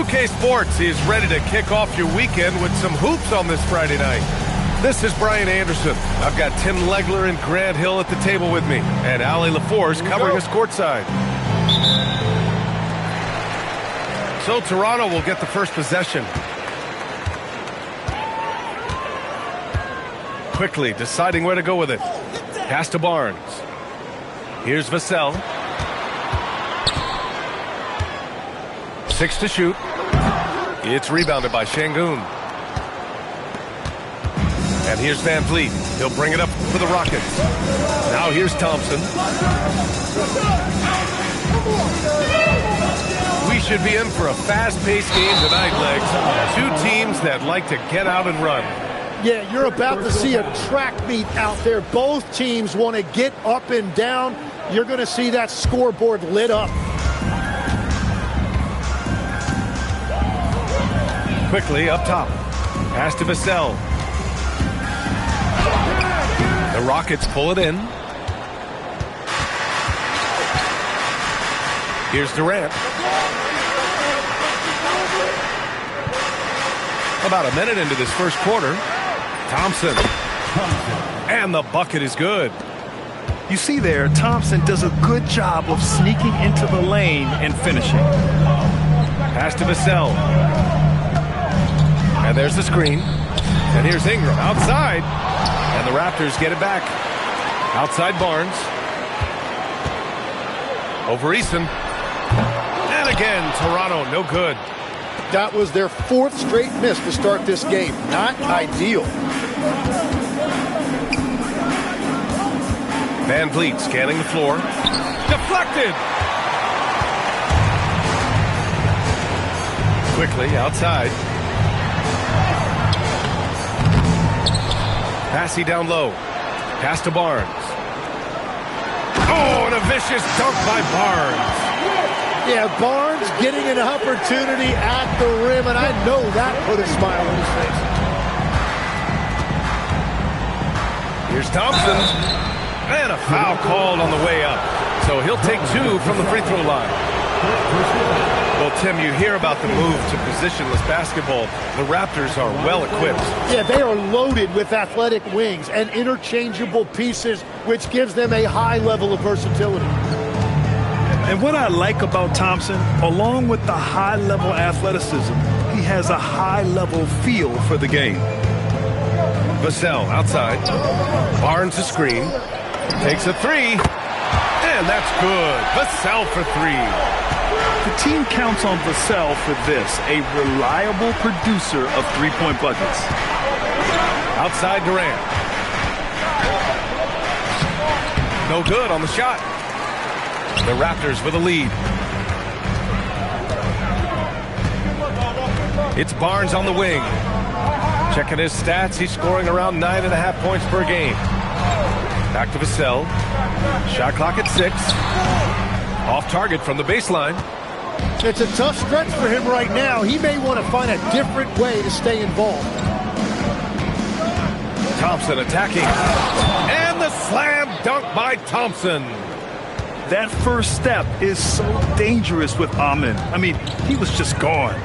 2K Sports is ready to kick off your weekend with some hoops on this Friday night. This is Brian Anderson. I've got Tim Legler and Grant Hill at the table with me, and Ali LaForce covering us courtside. So Toronto will get the first possession. Quickly deciding where to go with it. Pass to Barnes. Here's Vassell. 6 to shoot. It's rebounded by Şengün. And here's Van Vliet. He'll bring it up for the Rockets. Now here's Thompson. We should be in for a fast-paced game tonight, Legs. Two teams that like to get out and run. Yeah, you're about to see a track meet out there. Both teams want to get up and down. You're going to see that scoreboard lit up. Quickly up top. Pass to Vassell. The Rockets pull it in. Here's Durant. About a minute into this first quarter. Thompson. And the bucket is good. You see there, Thompson does a good job of sneaking into the lane and finishing. Pass to Vassell. And there's the screen. And here's Ingram outside. And the Raptors get it back. Outside Barnes. Over Eason. And again, Toronto, no good. That was their 4th straight miss to start this game. Not ideal. Van Vliet scanning the floor. Deflected. Quickly outside. Passy down low. Pass to Barnes. Oh, and a vicious dunk by Barnes. Yeah, Barnes getting an opportunity at the rim, and I know that put a smile on his face. Here's Thompson. And a foul called on the way up. So he'll take 2 from the free throw line. Well, Tim, you hear about the move to positionless basketball. The Raptors are well equipped. Yeah, they are loaded with athletic wings and interchangeable pieces, which gives them a high level of versatility. And what I like about Thompson, along with the high-level athleticism, he has a high-level feel for the game. Vassell outside. Barnes a screen. Takes a 3. And that's good. Vassell for 3. The team counts on Vassell for this, a reliable producer of three-point buckets. Outside Durant. No good on the shot. The Raptors with a lead. It's Barnes on the wing. Checking his stats, he's scoring around 9.5 points per game. Back to Vassell. Shot clock at 6. Off target from the baseline. It's a tough stretch for him right now. He may want to find a different way to stay involved. Thompson attacking. And the slam dunk by Thompson. That first step is so dangerous with Amin. I mean, he was just gone.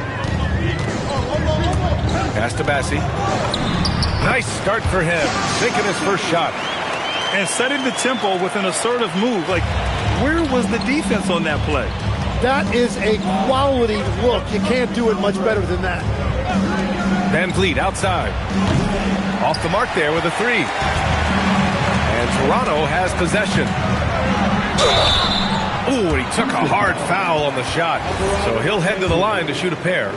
Pass to Bassey. Nice start for him. Sinking his first shot. And setting the tempo with an assertive move. Like, where was the defense on that play? That is a quality look. You can't do it much better than that. Van Vliet outside. Off the mark there with a 3. And Toronto has possession. Ooh, and he took a hard foul on the shot. So he'll head to the line to shoot a pair.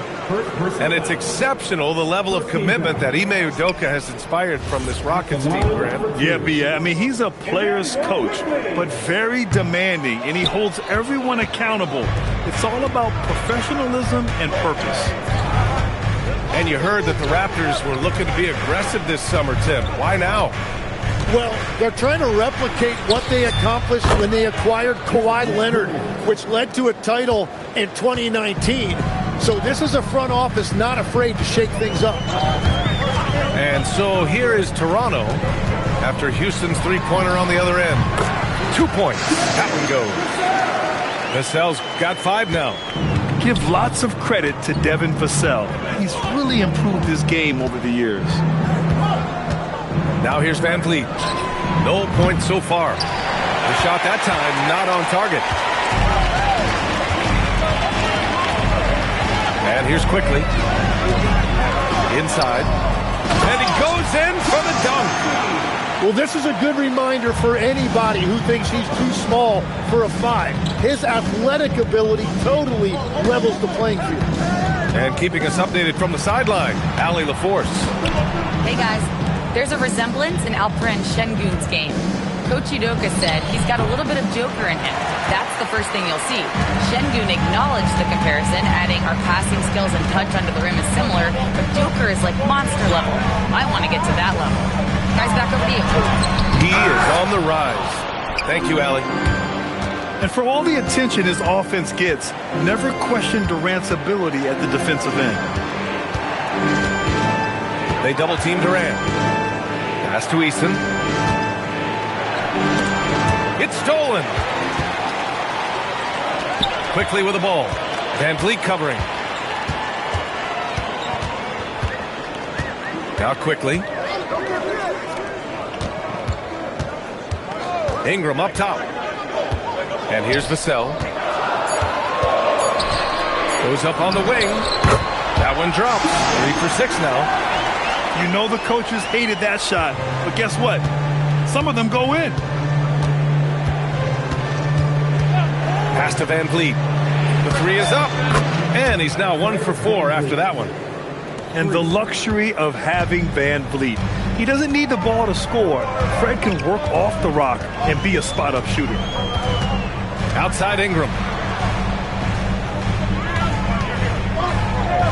And it's exceptional, the level of commitment that Ime Udoka has inspired from this Rockets team, Grant. Yeah, I mean, he's a player's coach, but very demanding, and he holds everyone accountable. It's all about professionalism and purpose. And you heard that the Raptors were looking to be aggressive this summer, Tim. Why now? Well, they're trying to replicate what they accomplished when they acquired Kawhi Leonard, which led to a title in 2019. So this is a front office not afraid to shake things up. And so here is Toronto after Houston's three-pointer on the other end. 2 points. That one goes. Vassell's got 5 now. Give lots of credit to Devin Vassell. He's really improved his game over the years. Now here's Van Vliet. No points so far. The shot that time not on target. And here's Quickly. Inside. And he goes in for the dunk. Well, this is a good reminder for anybody who thinks he's too small for a 5. His athletic ability totally levels the playing field. And keeping us updated from the sideline, Allie LaForce. Hey guys, there's a resemblance in Alperen Şengün's game. Coach Udoka said he's got a little bit of Joker in him. That's the first thing you'll see. Şengün acknowledged the comparison, adding our passing skills and touch under the rim is similar, but Joker is like monster level. I want to get to that level. Guys, back over to you. He is on the rise. Thank you, Allie. And for all the attention his offense gets, never question Durant's ability at the defensive end. They double-team Durant. Pass to Easton. It's stolen. Quickly with the ball. Van Vliet covering. Now Quickly. Ingram up top. And here's Vassell. Goes up on the wing. That one drops. 3 for 6 now. You know the coaches hated that shot, but guess what? Some of them go in. Pass to Van Vliet. The 3 is up. And he's now 1 for 4 after that one. And the luxury of having Van Vliet. He doesn't need the ball to score. Fred can work off the rock and be a spot-up shooter. Outside Ingram.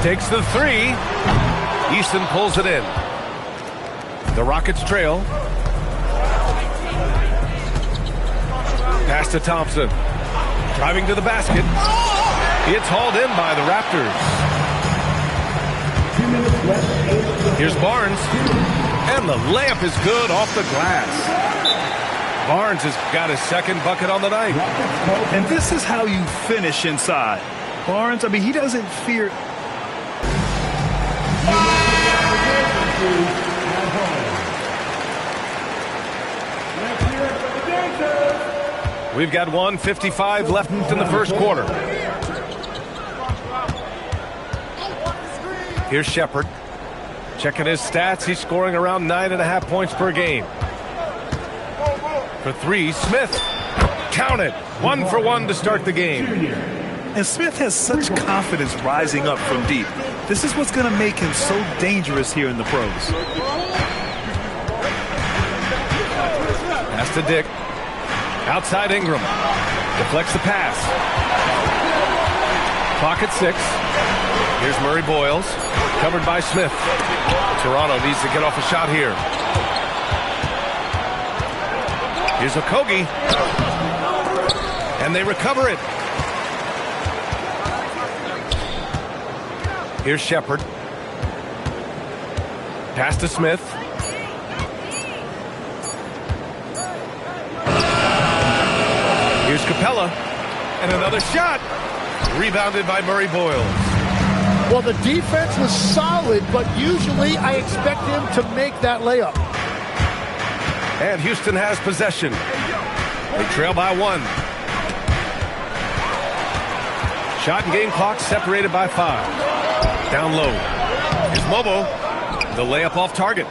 Takes the 3. Easton pulls it in. The Rockets trail. Pass to Thompson. Driving to the basket. It's hauled in by the Raptors. Here's Barnes. And the layup is good off the glass. Barnes has got his second bucket on the night. And this is how you finish inside. Barnes, I mean, he doesn't fear. We've got 1:55 left in the first quarter. Here's Shepherd. Checking his stats, he's scoring around 9.5 points per game. For 3, Smith. Count it. 1 for 1 to start the game. And Smith has such confidence rising up from deep. This is what's going to make him so dangerous here in the pros. Pass to Dick. Outside Ingram. Deflects the pass. Clock at 6. Here's Murray Boyles. Covered by Smith. Toronto needs to get off a shot here. Here's Okogie. And they recover it. Here's Shepherd. Pass to Smith. Here's Capella. And another shot. Rebounded by Murray Boyles. Well, the defense was solid, but usually I expect him to make that layup. And Houston has possession. They trail by 1. Shot and game clock separated by 5. Down low. Here's Mobo. The layup off target.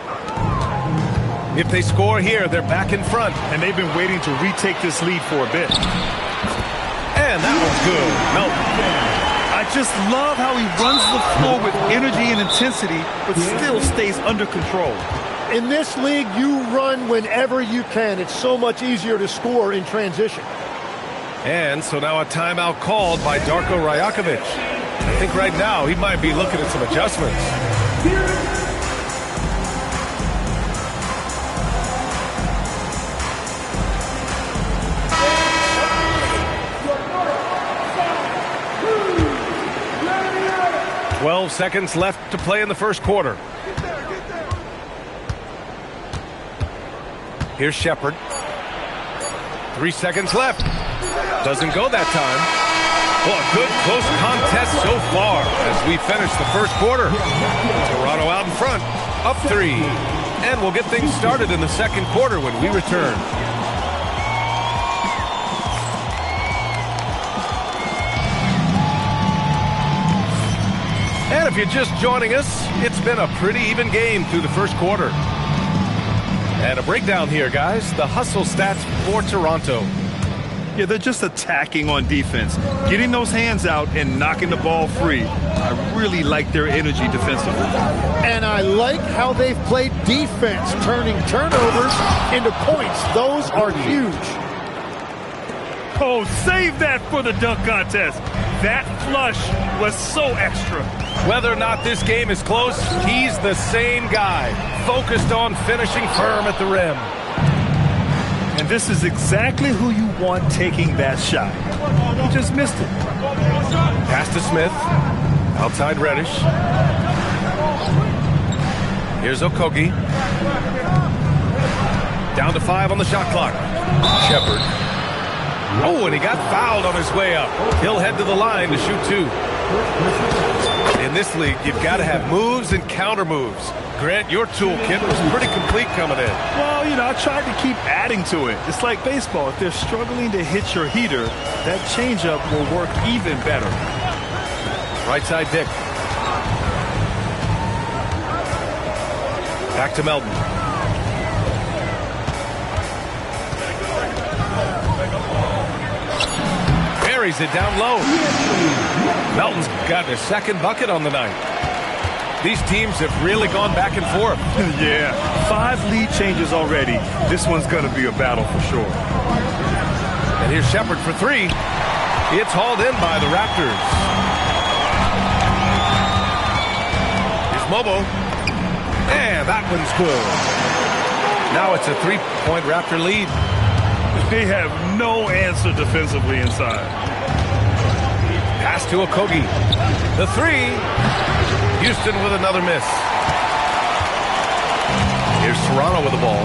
If they score here, they're back in front. And they've been waiting to retake this lead for a bit. And that one's good. No. I just love how he runs the floor with energy and intensity, but still stays under control. In this league, you run whenever you can. It's so much easier to score in transition. And so now a timeout called by Darko Rajakovic. I think right now he might be looking at some adjustments. "12 seconds left to play in the first quarter. Here's Shepherd. 3 seconds left. Doesn't go that time. Well, a good close contest so far as we finish the first quarter. Toronto out in front, up 3. And we'll get things started in the second quarter when we return. And if you're just joining us, it's been a pretty even game through the first quarter. And a breakdown here, guys. The hustle stats for Toronto. Yeah, they're just attacking on defense, getting those hands out and knocking the ball free. I really like their energy defensively. And I like how they've played defense, turning turnovers into points. Those are huge. Oh, save that for the dunk contest. That flush was so extra. Whether or not this game is close, he's the same guy, focused on finishing firm at the rim. And this is exactly who you want taking that shot. He just missed it. Pass to Smith. Outside Reddish. Here's Okogie. Down to 5 on the shot clock. Shepard. Oh, and he got fouled on his way up. He'll head to the line to shoot 2. In this league, you've got to have moves and counter moves. Grant, your toolkit was pretty complete coming in. Well, you know, I tried to keep adding to it. It's like baseball. If they're struggling to hit your heater, that changeup will work even better. Right side Dick. Back to Melton. Buries it down low. Melton's got their second bucket on the night. These teams have really gone back and forth. Yeah, 5 lead changes already. This one's going to be a battle for sure. And here's Shepard for 3. It's hauled in by the Raptors. Here's Mobo. And that one's good. Now it's a 3-point Raptor lead. They have no answer defensively inside. Pass to Okogie. The 3. Houston with another miss. Here's Toronto with the ball.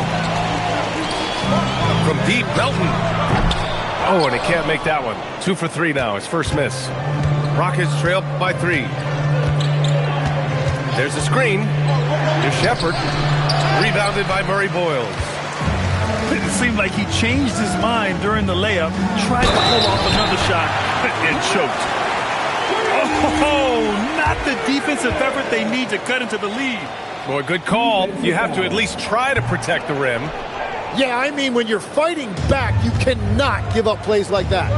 From deep, Melton. Oh, and he can't make that one. 2 for 3 now, his first miss. Rockets trail by 3. There's a screen. Here's Shepard. Rebounded by Murray Boyles. It seemed like he changed his mind during the layup, tried to pull off another shot, and choked. Oh, not the defensive effort they need to cut into the lead. Boy, good call. You have to at least try to protect the rim. Yeah, I mean, when you're fighting back, you cannot give up plays like that.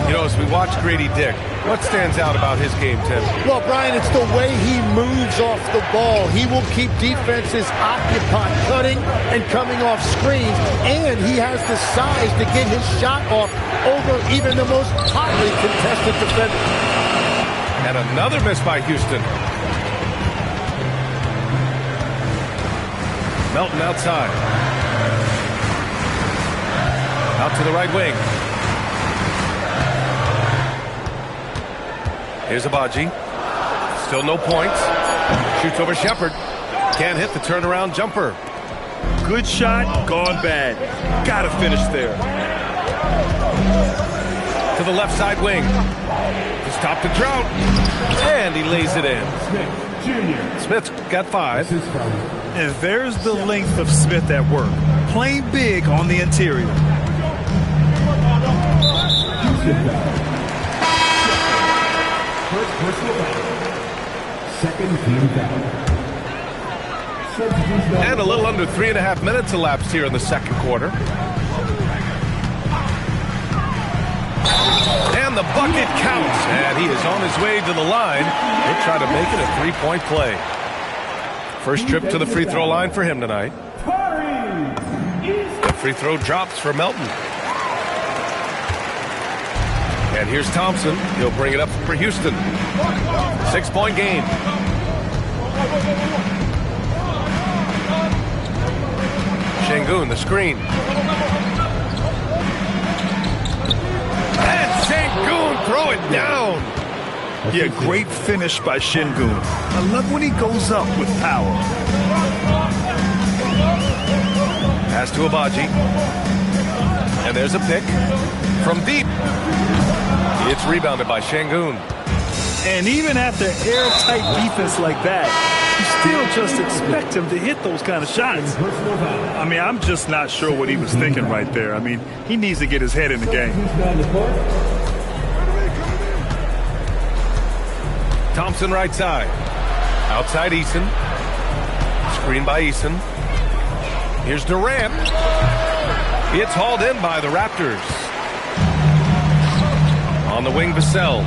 You know, as we watch Grady Dick, what stands out about his game, Tim? Well, Brian, it's the way he moves off the ball. He will keep defenses occupied, cutting and coming off screens, and he has the size to get his shot off over even the most hotly contested defender. And another miss by Houston. Melton outside. Out to the right wing. Here's Abaji. Still no points. Shoots over Shepard. Can't hit the turnaround jumper. Good shot, gone bad. Gotta finish there. To the left side wing. To stop the drought. And he lays it in. Smith's got 5. And there's the length of Smith at work. Playing big on the interior. Second team foul. And a little under 3.5 minutes elapsed here in the second quarter. And the bucket counts. And he is on his way to the line. He'll try to make it a 3-point play. First trip to the free throw line for him tonight. The free throw drops for Melton. And here's Thompson. He'll bring it up for Houston. 6-point game. Şengün, the screen. And Şengün, throw it down. Yeah, great finish by Şengün. I love when he goes up with power. Pass to Abaji. And there's a pick from deep. It's rebounded by Şengün. And even after airtight defense like that, you still just expect him to hit those kind of shots. I mean, I'm just not sure what he was thinking right there. I mean, he needs to get his head in the game. Thompson right side. Outside Eason. Screen by Eason. Here's Durant. It's hauled in by the Raptors. On the wing, Vassell.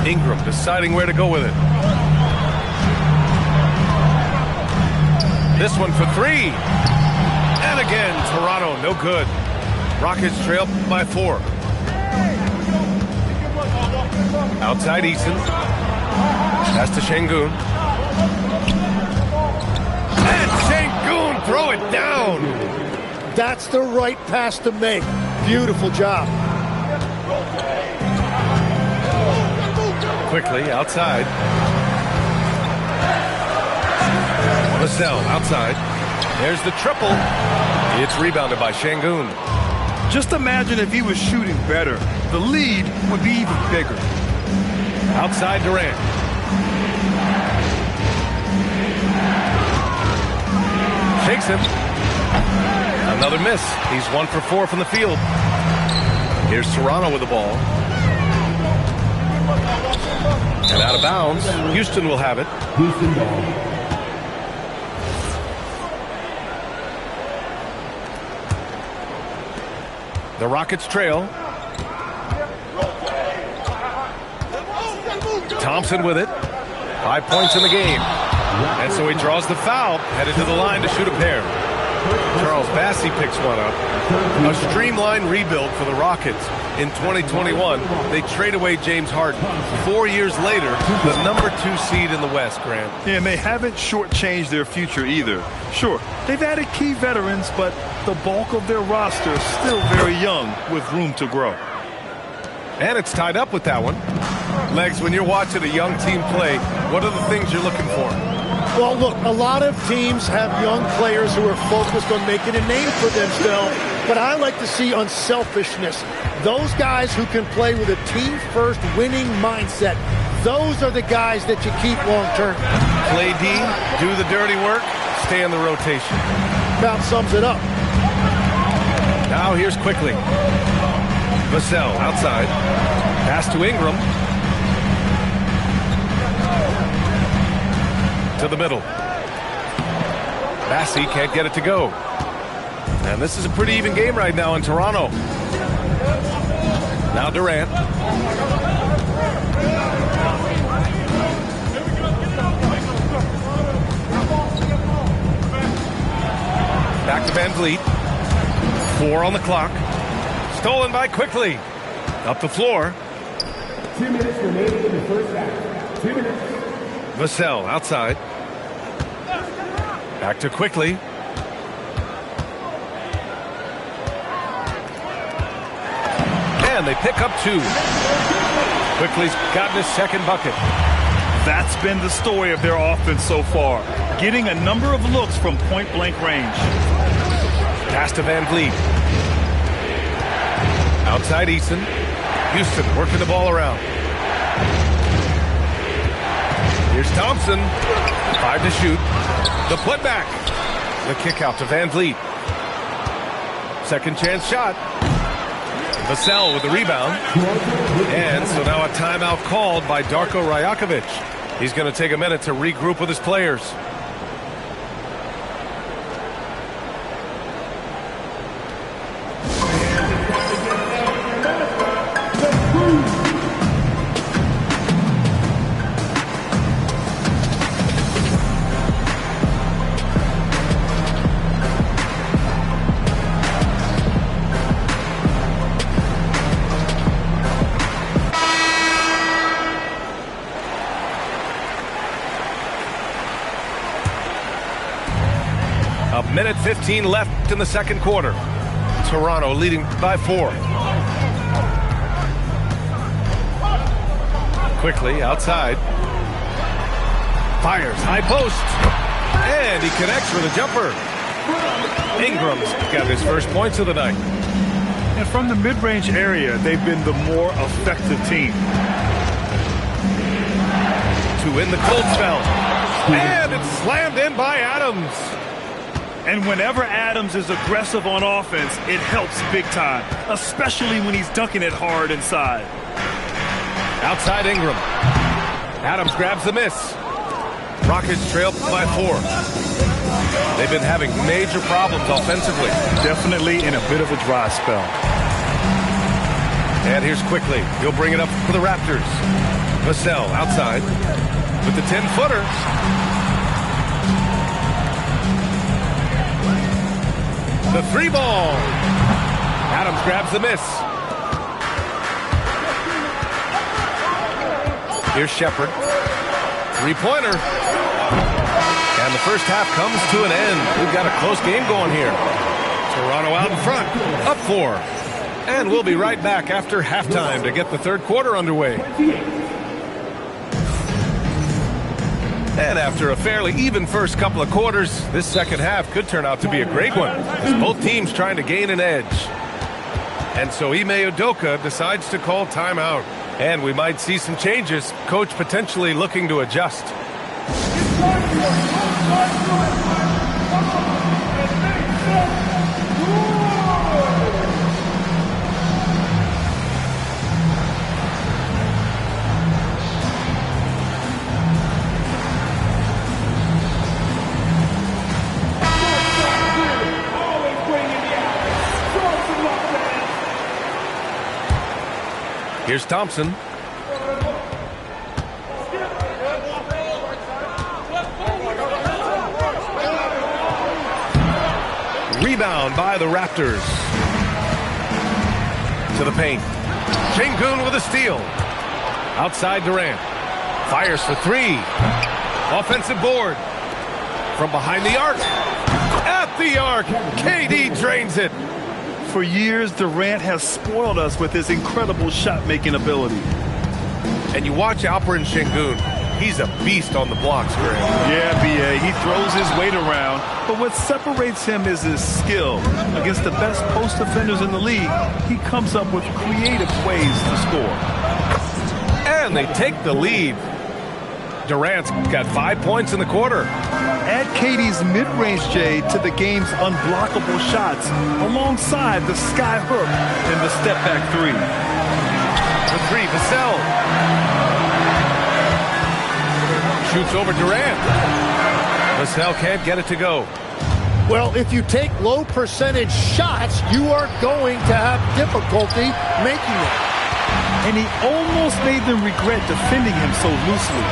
Ingram deciding where to go with it. This one for three. And again, Toronto, no good. Rockets trail by 4. Outside Eason. Pass to Şengün. And Şengün, throw it down. That's the right pass to make. Beautiful job. Quickly outside. Vassell outside. There's the triple. It's rebounded by Şengün. Just imagine if he was shooting better. The lead would be even bigger. Outside Durant. Shakes him. Another miss. He's 1 for 4 from the field. Here's Toronto with the ball. And out of bounds. Houston will have it. Houston ball. The Rockets trail. Thompson with it. 5 points in the game. And so he draws the foul, headed to the line to shoot a pair. Charles Bassey picks one up. A streamlined rebuild for the Rockets. In 2021, they trade away James Harden. 4 years later, the number 2 seed in the West, Grant. Yeah, and they haven't shortchanged their future either. Sure, they've added key veterans, but the bulk of their roster is still very young with room to grow. And it's tied up with that one. Legs, when you're watching a young team play, what are the things you're looking for? Well, look, a lot of teams have young players who are focused on making a name for themselves, but I like to see unselfishness. Those guys who can play with a team-first winning mindset, those are the guys that you keep long-term. Play D, do the dirty work, stay in the rotation. About sums it up. Now here's quickly. Vassell outside. Pass to Ingram. To the middle. Bassey can't get it to go. And this is a pretty even game right now in Toronto. Now Durant. Back to Van Vliet. 4 on the clock. Stolen by Quickly. Up the floor. 2 minutes remaining in the first half. 2 minutes. Vassell outside. Back to Quickly. And they pick up 2. Quickly's gotten his second bucket. That's been the story of their offense so far, getting a number of looks from point-blank range. Pass to Van Vliet. Outside Eason. Houston working the ball around. Here's Thompson. 5 to shoot. The putback. The kick out to Van Vliet. Second chance shot. Vassell with the rebound. And so now a timeout called by Darko Rajakovic. He's going to take a minute to regroup with his players. Minute 15 left in the second quarter. Toronto leading by 4. Quickly outside. Fires high post. And he connects with a jumper. Ingram's got his first points of the night. from the mid-range area, they've been the more effective team. To win the cold spell. And it's slammed in by Adams. And whenever Adams is aggressive on offense, it helps big time, especially when he's dunking it hard inside. Outside Ingram. Adams grabs the miss. Rockets trail by 4. They've been having major problems offensively. Definitely in a bit of a dry spell. And here's Quickly. He'll bring it up for the Raptors. Vassell outside with the 10-footer. The 3-ball. Adams grabs the miss. Here's Shepherd. 3-pointer. And the first half comes to an end. We've got a close game going here. Toronto out in front, up 4. And we'll be right back after halftime to get the third quarter underway. And after a fairly even first couple of quarters, this second half could turn out to be a great one, as both teams trying to gain an edge. And so Ime Udoka decides to call timeout. And we might see some changes. Coach potentially looking to adjust. Here's Thompson. Rebound by the Raptors. To the paint. Şengün with a steal. Outside Durant. Fires for 3. Offensive board. From behind the arc. At the arc. KD drains it. For years, Durant has spoiled us with his incredible shot-making ability. And you watch Alperen Şengün. He's a beast on the blocks, Greg. Yeah, B.A., he throws his weight around, but what separates him is his skill. Against the best post defenders in the league, he comes up with creative ways to score. And they take the lead. Durant's got 5 points in the quarter. Add KD's mid-range J to the game's unblockable shots alongside the sky hook and the step-back 3. The 3, Vassell. Shoots over Durant. Vassell can't get it to go. Well, if you take low percentage shots, you are going to have difficulty making it. And he almost made them regret defending him so loosely.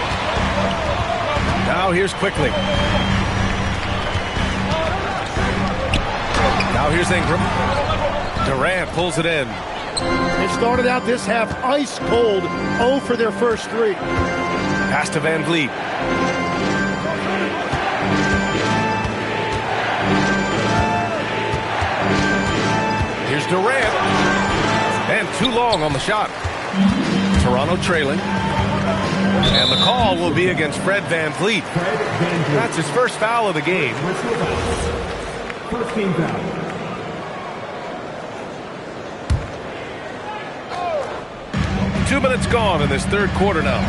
Now here's Quickly. Now here's Ingram. Durant pulls it in. It started out this half ice cold, 0 for their first 3. Pass to Van Vliet. Here's Durant. And too long on the shot. Toronto trailing. And the call will be against Fred Van Vliet. That's his first foul of the game. First team foul. Two minutes gone in this third quarter now.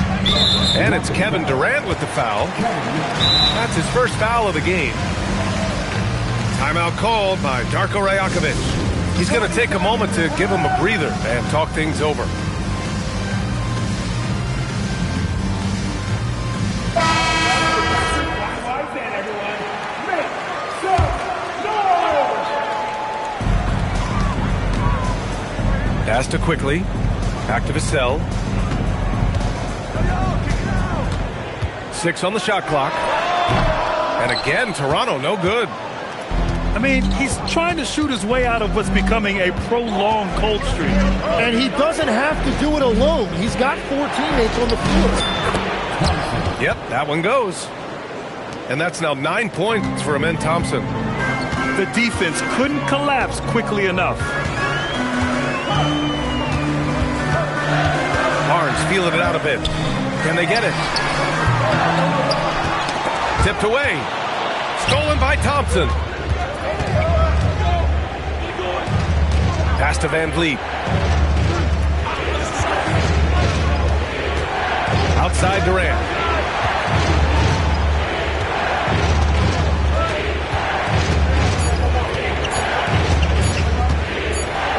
And it's Kevin Durant with the foul. That's his first foul of the game. Timeout called by Darko Rajakovic. He's going to take a moment to give him a breather and talk things over. Pass to Quickly. Back to Vassell. 6 on the shot clock. And again, Toronto, no good. I mean, he's trying to shoot his way out of what's becoming a prolonged cold streak. And he doesn't have to do it alone. He's got 4 teammates on the field. Yep, that one goes. And that's now 9 points for Amen Thompson. The defense couldn't collapse quickly enough. Barnes feeling it out a bit. Can they get it? Tipped away. Stolen by Thompson. Pass to Van Vliet. Outside Durant.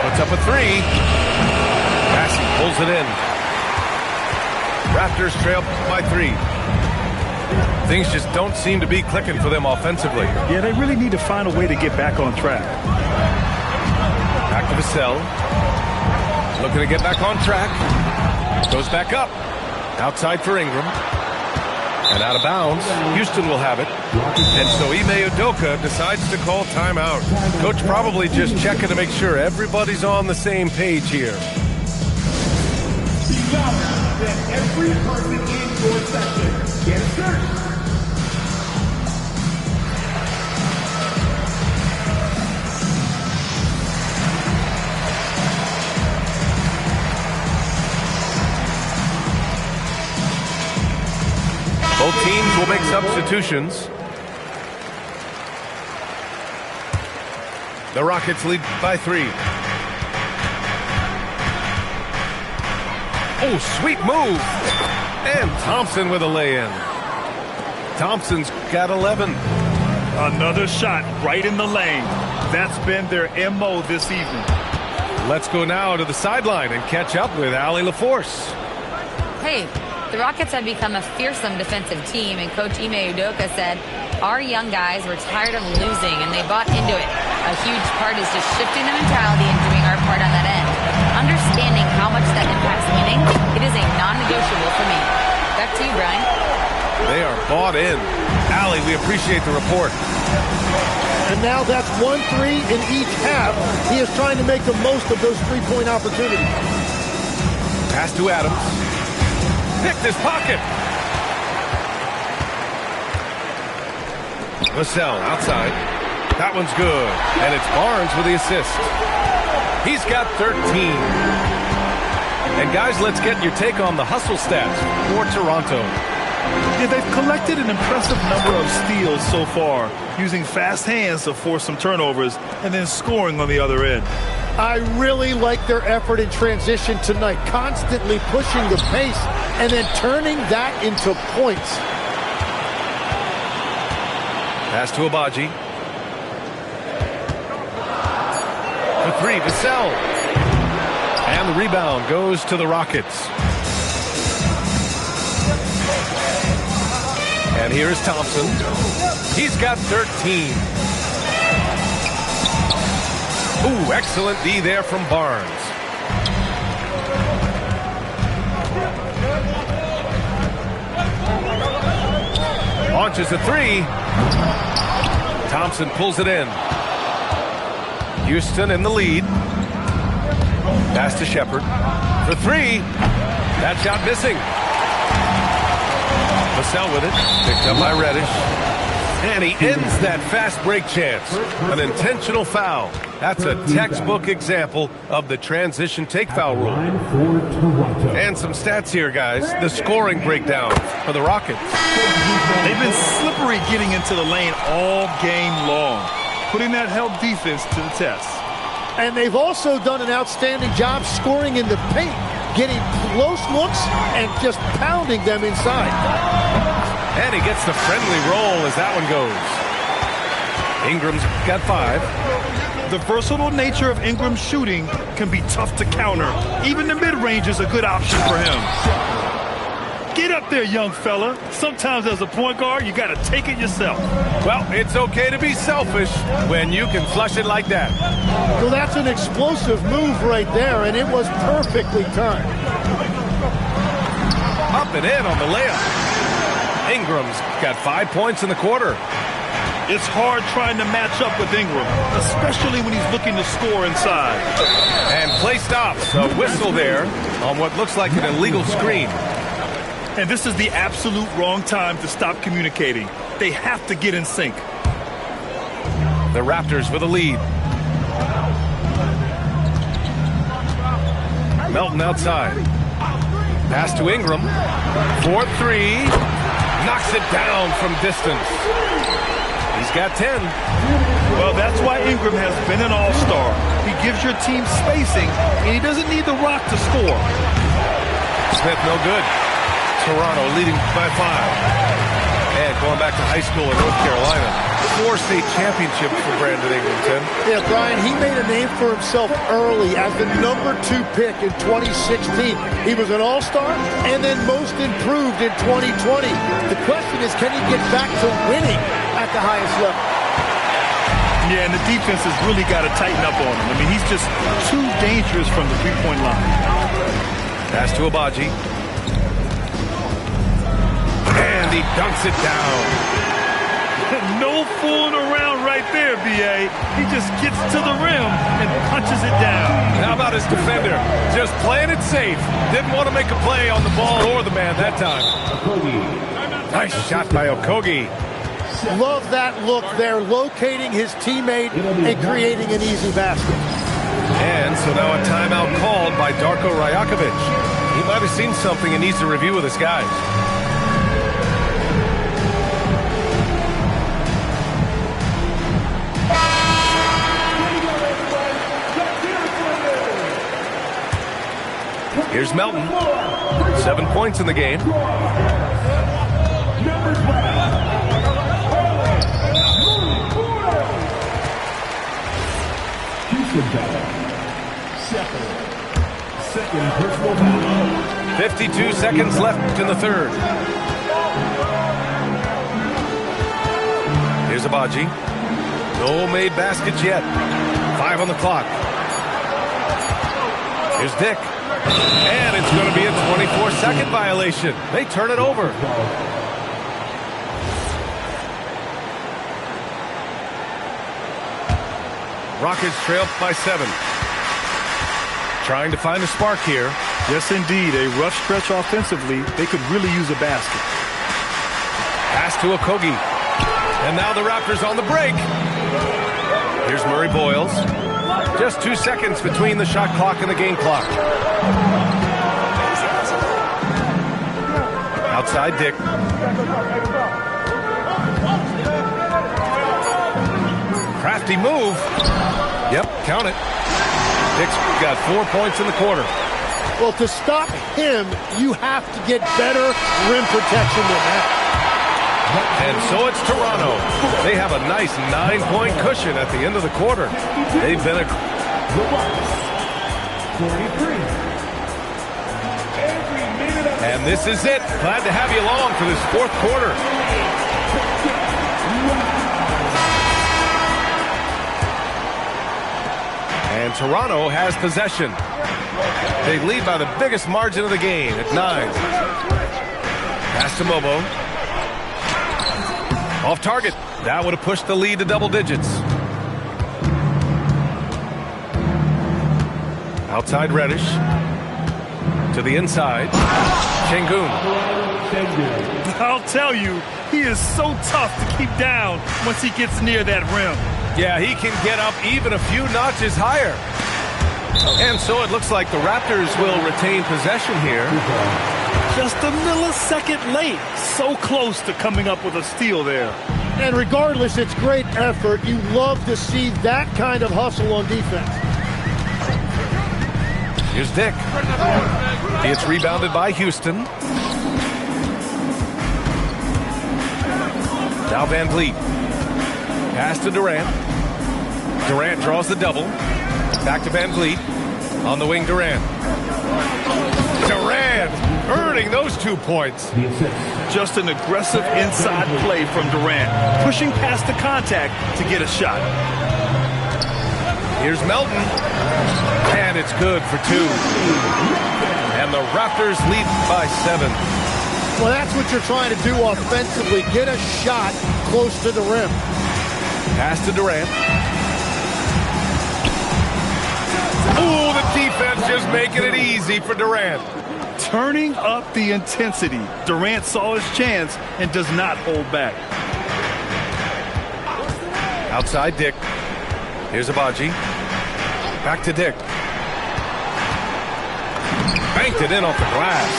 Puts up a three. Massey pulls it in. Raptors trail by 3. Things just don't seem to be clicking for them offensively. Yeah, they really need to find a way to get back on track. Back to Vassell. Looking to get back on track. Goes back up. Outside for Ingram. And out of bounds. Houston will have it. And so Ime Udoka decides to call timeout. Coach probably just checking to make sure everybody's on the same page here. That every person in your section gets searched. Both teams will make substitutions. The Rockets lead by 3. Oh, sweet move. And Thompson with a lay-in. Thompson's got 11. Another shot right in the lane. That's been their MO this evening. Let's go now to the sideline and catch up with Allie LaForce. Hey, the Rockets have become a fearsome defensive team, and Coach Ime Udoka said, our young guys were tired of losing, and they bought into it. A huge part is just shifting the mentality and doing our part on that end. Understanding how much that impacts winning, it is a non-negotiable for me. Back to you, Brian. They are bought in. Allie, we appreciate the report. And now that's 1-3 in each half. He is trying to make the most of those three-point opportunities. Pass to Adams. Picked his pocket. Vassell outside. That one's good. And it's Barnes with the assist. He's got 13. And guys, let's get your take on the hustle stats for Toronto. Yeah, they've collected an impressive number of steals so far, using fast hands to force some turnovers and then scoring on the other end. I really like their effort in transition tonight, constantly pushing the pace and then turning that into points. Pass to Abaji. For 3, Vassell. And the rebound goes to the Rockets. And here's Thompson. He's got 13. Ooh, excellent D there from Barnes. Launches a 3. Thompson pulls it in. Houston in the lead. Pass to Shepherd. For 3. That shot missing. Vassell with it. Picked up by Reddish. And he ends that fast break chance. An intentional foul. That's a textbook example of the transition take foul rule. And some stats here, guys. The scoring breakdown for the Rockets. They've been slippery getting into the lane all game long, putting that help defense to the test. And they've also done an outstanding job scoring in the paint, getting close looks and just pounding them inside. And he gets the friendly roll as that one goes. Ingram's got 5. The versatile nature of Ingram's shooting can be tough to counter. Even the mid-range is a good option for him. Get up there, young fella. Sometimes as a point guard, you got to take it yourself. Well, it's okay to be selfish when you can flush it like that. Well, that's an explosive move right there, and it was perfectly timed. Up and in on the layup. Ingram's got 5 points in the quarter. It's hard trying to match up with Ingram, especially when he's looking to score inside. And play stops. A whistle there on what looks like an illegal screen. And this is the absolute wrong time to stop communicating. They have to get in sync. The Raptors with a lead. Melton outside. Pass to Ingram. 4-3. Knocks it down from distance. He's He's got 10. Well, that's why Ingram has been an all-star. He gives your team spacing, and he doesn't need the rock to score. Smith, no good. Toronto leading by 5. And going back to high school in North Carolina. 4 state championships for Brandon Ingram, Tim. Yeah, Brian, he made a name for himself early as the #2 pick in 2016. He was an all-star and then most improved in 2020. The question is, can he get back to winning at the highest level? Yeah, and the defense has really got to tighten up on him. I mean, he's just too dangerous from the three-point line. Pass to Abaji. And he dunks it down. No fooling around right there, B.A. He just gets to the rim and punches it down. How about his defender? Just playing it safe. Didn't want to make a play on the ball or the man that time. Nice shot by Okogie. Love that look there, locating his teammate and creating an easy basket. And so now a timeout called by Darko Rajakovic. He might have seen something and needs to review with his guys. Here's Melton. 7 points in the game. Second personal foul. 52 seconds left in the third. Here's Abaji. No made baskets yet. 5 on the clock. Here's Dick. And it's going to be a 24-second violation. They turn it over. Rockets trail by 7. Trying to find a spark here. Yes, indeed. A rough stretch offensively. They could really use a basket. Pass to Okogie. And now the Raptors on the break. Here's Murray Boyles. Just 2 seconds between the shot clock and the game clock. Outside Dick. Crafty move. Yep, count it. Dick's got 4 points in the quarter. Well, to stop him, you have to get better rim protection than that. And so it's Toronto. They have a nice 9-point cushion at the end of the quarter. They've been a... 43. And this is it. Glad to have you along for this fourth quarter. And Toronto has possession. They lead by the biggest margin of the game at 9. Pass to Mobo. Off target. That would have pushed the lead to double digits. Outside Reddish. To the inside. Şengün. I'll tell you, he is so tough to keep down once he gets near that rim. Yeah, he can get up even a few notches higher. And so it looks like the Raptors will retain possession here. Just a millisecond late. So close to coming up with a steal there. And regardless, it's great effort. You love to see that kind of hustle on defense. Here's Dick. It's rebounded by Houston. Now Van Vliet. Pass to Durant. Durant draws the double. Back to Van Vliet. On the wing, Durant. Durant earning those 2 points. Just an aggressive inside play from Durant. Pushing past the contact to get a shot. Here's Melton. And it's good for 2. And the Raptors lead by 7. Well, that's what you're trying to do offensively. Get a shot close to the rim. Pass to Durant. Ooh, the defense just making it easy for Durant. Turning up the intensity. Durant saw his chance and does not hold back. Outside Dick. Here's Abaji. Back to Dick. Banked it in off the glass.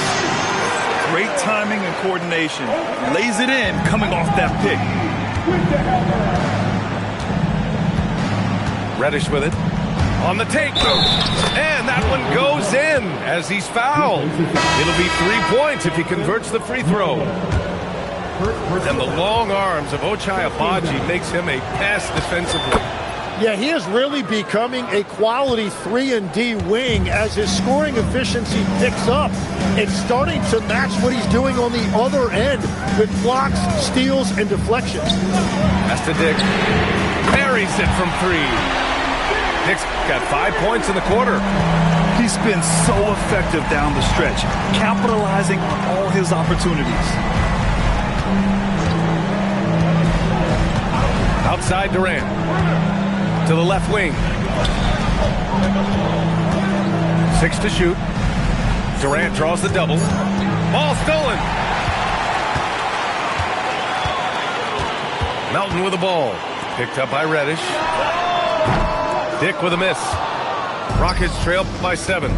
Great timing and coordination. Lays it in coming off that pick. Reddish with it. On the take. And that one goes in as he's fouled. It'll be 3 points if he converts the free throw. And the long arms of Ochai Agbaji makes him a pest defensively. Yeah, he is really becoming a quality 3-and-D wing as his scoring efficiency picks up and starting to match what he's doing on the other end with blocks, steals, and deflections. That's to Dick. Buries it from 3. Dick's got 5 points in the quarter. He's been so effective down the stretch, capitalizing on all his opportunities. Outside Durant. To the left wing. 6 to shoot. Durant draws the double. Ball stolen. Melton with the ball. Picked up by Reddish. Dick with a miss. Rockets trail by 7.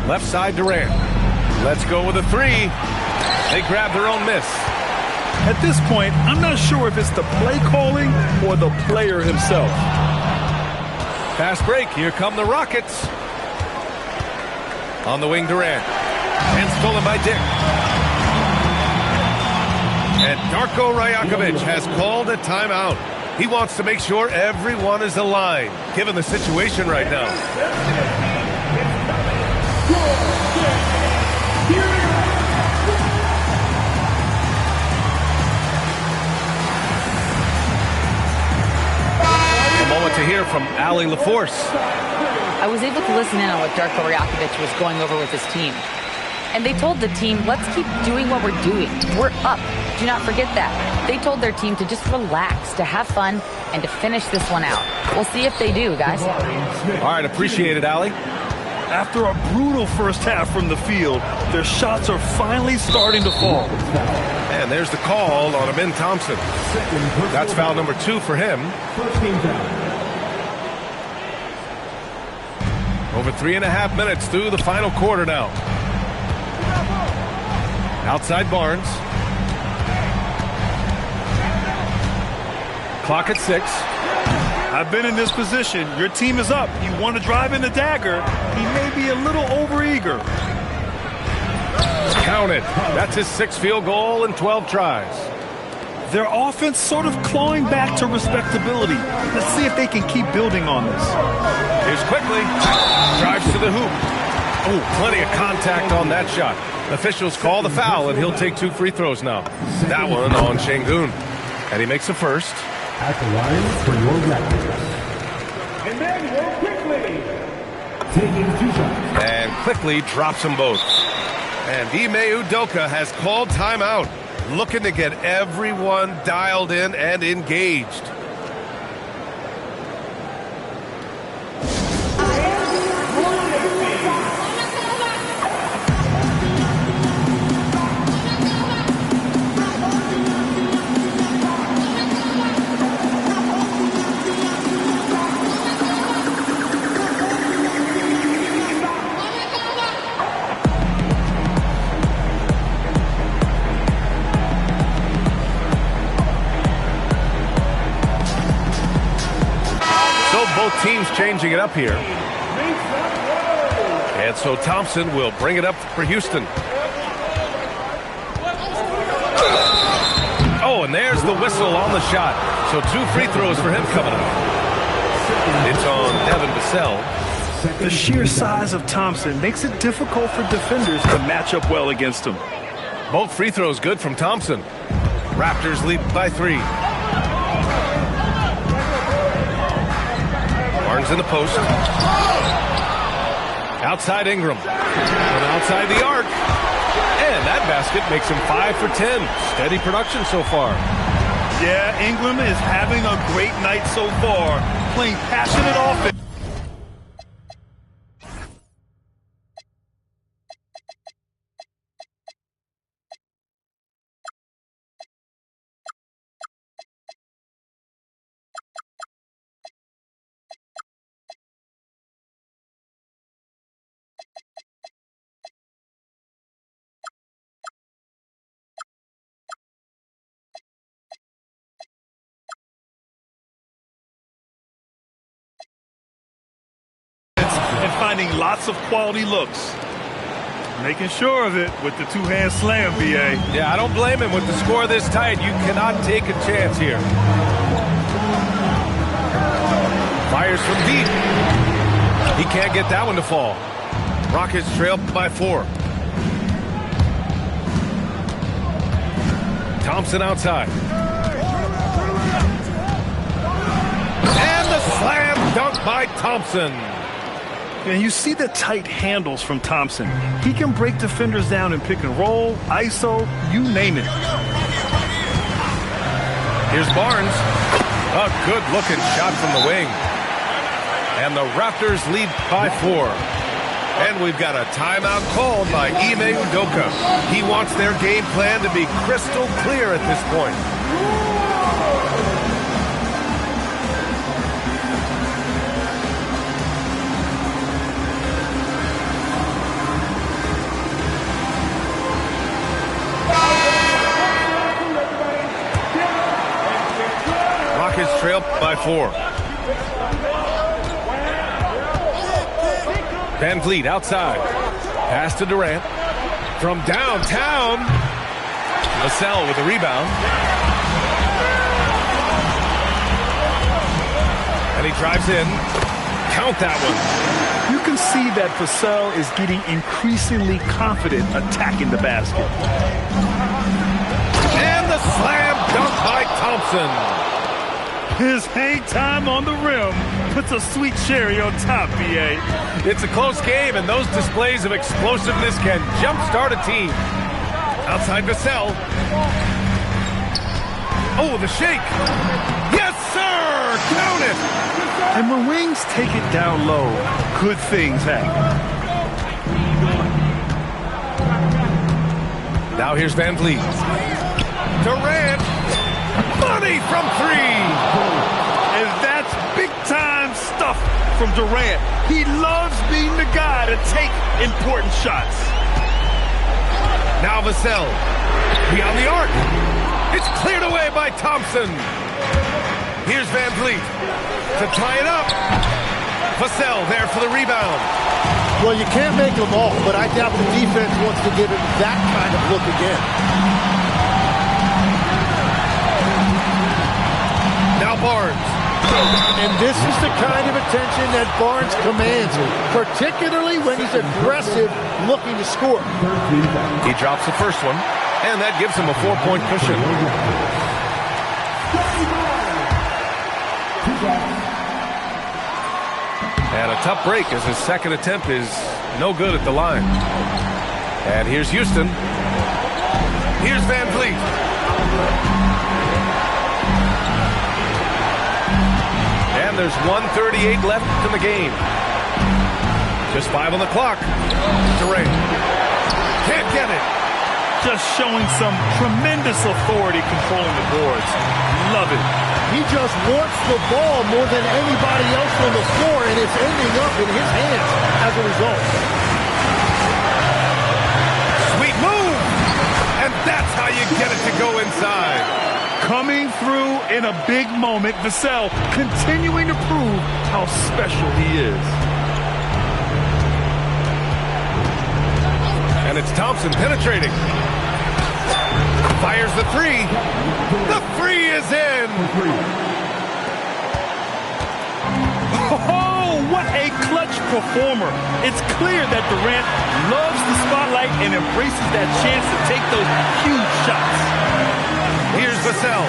Left side Durant. Let's go with a 3. They grab their own miss. At this point, I'm not sure if it's the play calling or the player himself. Fast break. Here come the Rockets. On the wing, Durant. And stolen by Dick. And Darko Rajakovic has called a timeout. He wants to make sure everyone is aligned, given the situation right now. A moment to hear from Allie LaForce. I was able to listen in on what Darko Rajakovic was going over with his team. And they told the team, let's keep doing what we're doing. We're up. Do not forget that. They told their team to just relax, to have fun, and to finish this one out. We'll see if they do, guys. All right, appreciate it, Allie. After a brutal first half from the field, their shots are finally starting to fall. And there's the call on Amin Thompson. That's foul number 2 for him. Over 3.5 minutes through the final quarter now. Outside Barnes. Clock at 6. I've been in this position. Your team is up. You want to drive in the dagger. He may be a little overeager. Counted. That's his 6th field goal in 12 tries. Their offense sort of clawing back to respectability. Let's see if they can keep building on this. Here's Quickly. Drives to the hoop. Oh, plenty of contact on that shot. Officials call the foul, and he'll take 2 free throws now. That one on Şengün. And he makes the first. At the line for your Raptors. And then we're Quickly taking 2 shots. And Quickly drops them both. And Ime Udoka has called timeout, looking to get everyone dialed in and engaged. Both teams changing it up here. And so Thompson will bring it up for Houston. Oh, and there's the whistle on the shot. So 2 free throws for him coming up. It's on Devin Vassell. The sheer size of Thompson makes it difficult for defenders to match up well against him. Both free throws good from Thompson. Raptors lead by 3. Barnes in the post. Outside Ingram. From outside the arc. And that basket makes him 5 for 10. Steady production so far. Yeah, Ingram is having a great night so far. Playing passionate offense. finding lots of quality looks. Making sure of it with the two-hand slam, B.A. Yeah, I don't blame him. With the score this tight, you cannot take a chance here. Fires from deep. He can't get that one to fall. Rockets trail by 4. Thompson outside. And the slam dunk by Thompson. And you see the tight handles from Thompson. He can break defenders down in pick and roll, ISO, you name it. Here's Barnes. A good-looking shot from the wing. And the Raptors lead by 4. And we've got a timeout called by Ime Udoka. He wants their game plan to be crystal clear at this point. Rockets trail by 4. Van Vliet outside. Pass to Durant. From downtown. Vassell with a rebound. And he drives in. Count that one. You can see that Vassell is getting increasingly confident attacking the basket. And the slam dunk by Thompson. His hang time on the rim puts a sweet cherry on top, B.A. It's a close game, and those displays of explosiveness can jumpstart a team. Outside Vassell. Oh, the shake. Yes, sir! Count it! And when Wings take it down low, good things happen. Now here's Van Vliet. Durant. Money from 3. And that's big-time stuff from Durant. He loves being the guy to take important shots. Now Vassell. Beyond the arc. It's cleared away by Thompson. Here's Van Vliet to tie it up. Vassell there for the rebound. Well, you can't make them all, but I doubt the defense wants to give him that kind of look again. Now Barnes. And this is the kind of attention that Barnes commands, particularly when he's aggressive looking to score. He drops the first one, and that gives him a 4-point cushion. And a tough break as his second attempt is no good at the line. And here's Houston. Here's Van Vliet. And there's 1:38 left in the game. Just 5 on the clock. Durant. Can't get it. Just showing some tremendous authority controlling the boards. Love it. He just wants the ball more than anybody else on the floor, and it's ending up in his hands as a result. Sweet move! And that's how you get it to go inside. Coming through in a big moment, Vassell continuing to prove how special he is. And it's Thompson penetrating. Fires the 3. The 3 is in. Oh, what a clutch performer. It's clear that Durant loves the spotlight and embraces that chance to take those huge shots. Here's Vassell.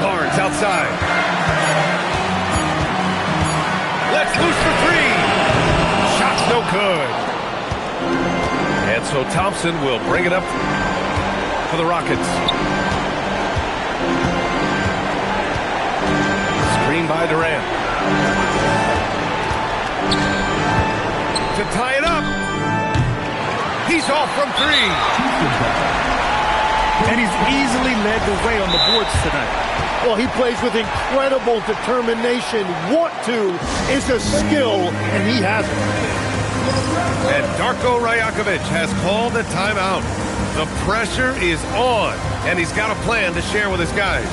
Barnes outside. Let's loose for 3. Shot's no good. And so Thompson will bring it up for the Rockets. Screen by Durant. To tie it up. He's off from 3. And he's easily led the way on the boards tonight. Well, he plays with incredible determination. Want to is a skill, and he has it. And Darko Rajakovic has called a timeout. The pressure is on, and he's got a plan to share with his guys.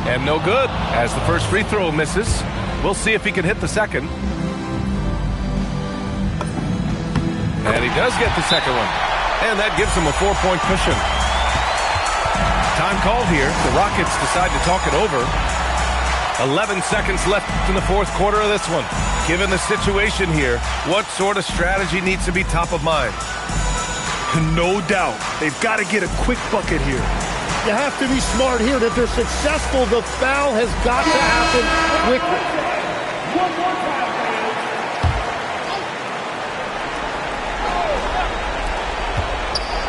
And no good, as the first free throw misses. We'll see if he can hit the second. And he does get the second one. And that gives him a 4-point cushion. Time called here. The Rockets decide to talk it over. 11 seconds left in the fourth quarter of this one. Given the situation here, what sort of strategy needs to be top of mind? No doubt. They've got to get a quick bucket here. You have to be smart here. If they're successful, the foul has got to happen quickly. One more time,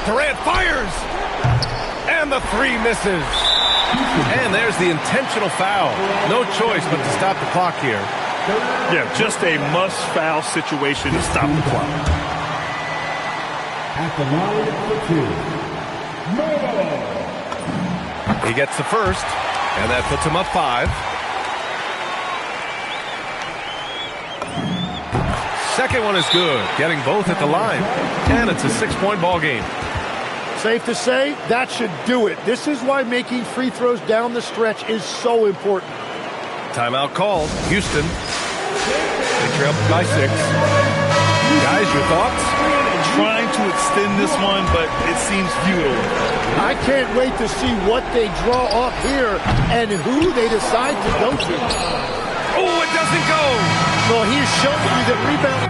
Durant fires! And the three misses. And there's the intentional foul. No choice but to stop the clock here. Yeah, just a must-foul situation to stop the clock. At the line for 2, He gets the first, and that puts him up 5. Second one is good, getting both at the line. And it's a 6-point ball game. Safe to say, that should do it. This is why making free throws down the stretch is so important. Timeout called. Houston. They trail by 6. Guys, your thoughts? Trying to extend this one, but it seems futile. I can't wait to see what they draw up here and who they decide to go to. Oh, it doesn't go. Well, he's showing you that rebounding